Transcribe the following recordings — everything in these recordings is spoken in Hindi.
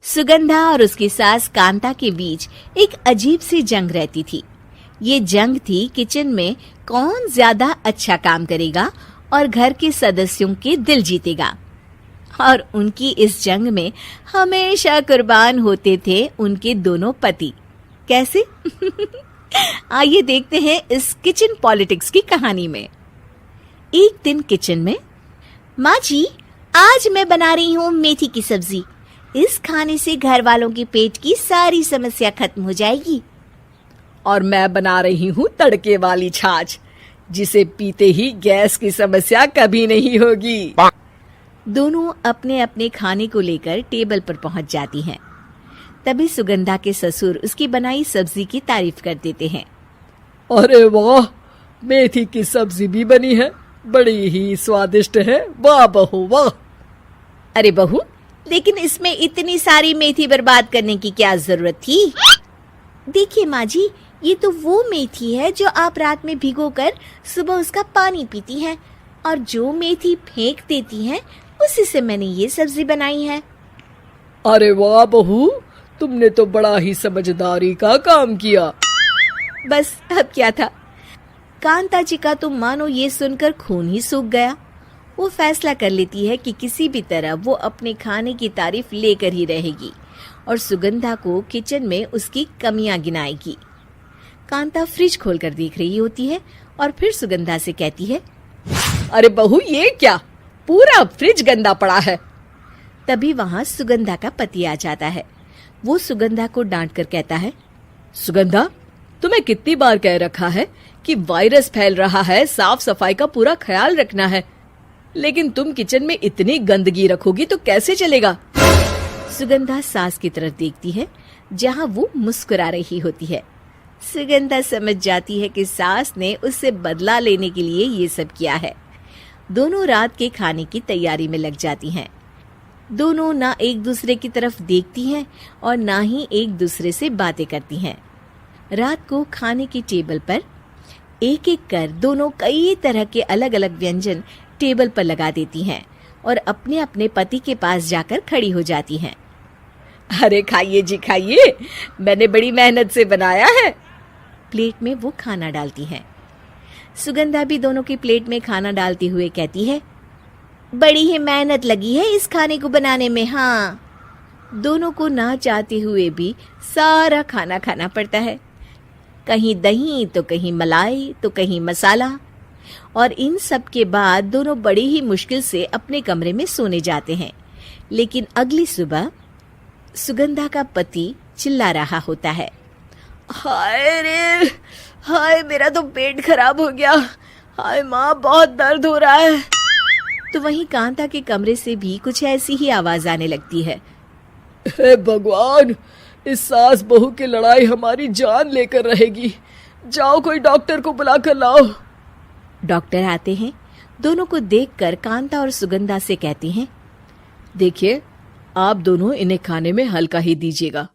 सुगंधा और उसकी सास कांता के बीच एक अजीब सी जंग रहती थी। ये जंग थी किचन में कौन ज्यादा अच्छा काम करेगा और घर के सदस्यों के दिल जीतेगा। और उनकी इस जंग में हमेशा कुर्बान होते थे उनके दोनों पति। कैसे? आइए देखते हैं इस किचन पॉलिटिक्स की कहानी में। एक दिन किचन में, माँ जी, आज मैं बना रही हूँ मेथी की सब्जी। इस खाने से घर वालों के पेट की सारी समस्या खत्म हो जाएगी। और मैं बना रही हूँ तड़के वाली छाछ, जिसे पीते ही गैस की समस्या कभी नहीं होगी। दोनों अपने अपने खाने को लेकर टेबल पर पहुंच जाती हैं। तभी सुगंधा के ससुर उसकी बनाई सब्जी की तारीफ कर देते हैं। अरे वाह, मेथी की सब्जी भी बनी है, बड़ी ही स्वादिष्ट है। वाह बहू वाह। अरे बहू, लेकिन इसमें इतनी सारी मेथी बर्बाद करने की क्या जरूरत थी? देखिए माँ जी, ये तो वो मेथी है जो आप रात में भिगोकर सुबह उसका पानी पीती हैं, और जो मेथी फेंक देती हैं उसी से मैंने ये सब्जी बनाई है। अरे वाह बहू, तुमने तो बड़ा ही समझदारी का काम किया। बस अब क्या था, कांता जी का तो मानो ये सुनकर खून ही सूख गया। वो फैसला कर लेती है कि किसी भी तरह वो अपने खाने की तारीफ लेकर ही रहेगी और सुगंधा को किचन में उसकी कमियां गिनाएगी। कांता फ्रिज खोलकर देख रही होती है और फिर सुगंधा से कहती है, अरे बहू, ये क्या, पूरा फ्रिज गंदा पड़ा है। तभी वहाँ सुगंधा का पति आ जाता है। वो सुगंधा को डांट कर कहता है, सुगंधा, तुम्हें कितनी बार कह रखा है कि वायरस फैल रहा है, साफ सफाई का पूरा ख्याल रखना है, लेकिन तुम किचन में इतनी गंदगी रखोगी तो कैसे चलेगा। सुगंधा सास की तरफ देखती है जहाँ वो मुस्कुरा रही होती है। सुगंधा समझ जाती है कि सास ने उससे बदला लेने के लिए ये सब किया है। दोनों रात के खाने की तैयारी में लग जाती हैं। दोनों ना एक दूसरे की तरफ देखती हैं और ना ही एक दूसरे से बातें करती हैं। रात को खाने की टेबल पर एक एक कर दोनों कई तरह के अलग अलग व्यंजन टेबल पर लगा देती हैं और अपने अपने पति के पास जाकर खड़ी हो जाती हैं। अरे खाइए जी खाइए, मैंने बड़ी मेहनत से बनाया है। प्लेट में वो खाना डालती हैं। सुगंधा भी दोनों की प्लेट में खाना डालते हुए कहती है, बड़ी ही मेहनत लगी है इस खाने को बनाने में। हाँ, दोनों को ना चाहते हुए भी सारा खाना खाना पड़ता है। कहीं दही तो कहीं मलाई तो कहीं मसाला। और इन सब के बाद दोनों बड़ी ही मुश्किल से अपने कमरे में सोने जाते हैं। लेकिन अगली सुबह सुगंधा का पति चिल्ला रहा होता है, हाय रे, हाय मेरा तो पेट खराब हो गया, हाय माँ बहुत दर्द हो रहा है। तो वहीं कांता के कमरे से भी कुछ ऐसी ही आवाज आने लगती है। हे भगवान, इस सास बहू की लड़ाई हमारी जान लेकर रहेगी। जाओ कोई डॉक्टर को बुलाकर लाओ। डॉक्टर आते हैं। दोनों को देखकर कांता और सुगंधा से कहती हैं, देखिए, आप दोनों इन्हें खाने में हल्का ही दीजिएगा।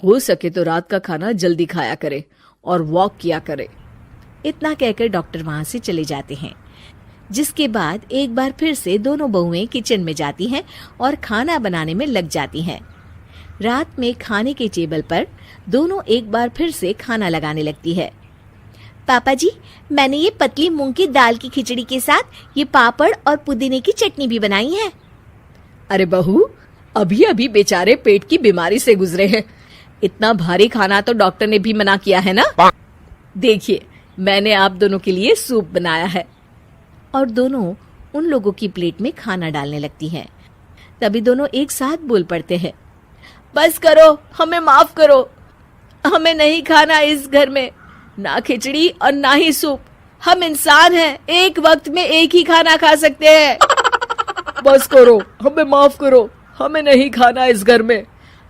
हो सके तो रात का खाना जल्दी खाया करे और वॉक किया करे। इतना कहकर डॉक्टर वहां से चले जाते हैं। जिसके बाद एक बार फिर से दोनों बहुएं किचन में जाती हैं और खाना बनाने में लग जाती हैं। रात में खाने के टेबल पर दोनों एक बार फिर से खाना लगाने लगती है। पापा जी, मैंने ये पतली मूंग की दाल की खिचड़ी के साथ ये पापड़ और पुदीने की चटनी भी बनाई है। अरे बहू, अभी अभी बेचारे पेट की बीमारी से गुजरे हैं, इतना भारी खाना तो डॉक्टर ने भी मना किया है ना। देखिए, मैंने आप दोनों के लिए सूप बनाया है। और दोनों उन लोगों की प्लेट में खाना डालने लगती हैं। तभी दोनों एक साथ बोल पड़ते हैं, बस करो, हमें माफ करो, हमें नहीं खाना इस घर में ना खिचड़ी और ना ही सूप। हम इंसान हैं, एक वक्त में एक ही खाना खा सकते हैं। बस करो, हमें माफ करो, हमें नहीं खाना इस घर में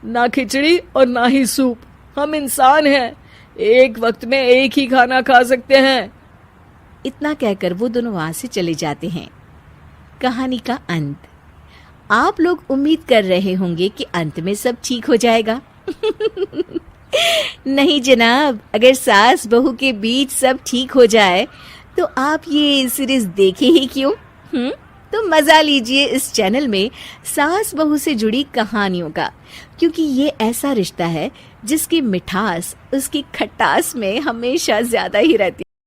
ना खिचड़ी और ना ही सूप। हम इंसान हैं, एक वक्त में एक ही खाना खा सकते हैं। इतना कहकर वो दोनों वहां से चले जाते हैं। कहानी का अंत। आप लोग उम्मीद कर रहे होंगे कि अंत में सब ठीक हो जाएगा। नहीं जनाब, अगर सास बहू के बीच सब ठीक हो जाए तो आप ये सीरीज देखे ही क्यों? तो मजा लीजिए इस चैनल में सास बहू से जुड़ी कहानियों का, क्योंकि ये ऐसा रिश्ता है जिसकी मिठास उसकी खटास में हमेशा ज्यादा ही रहती है।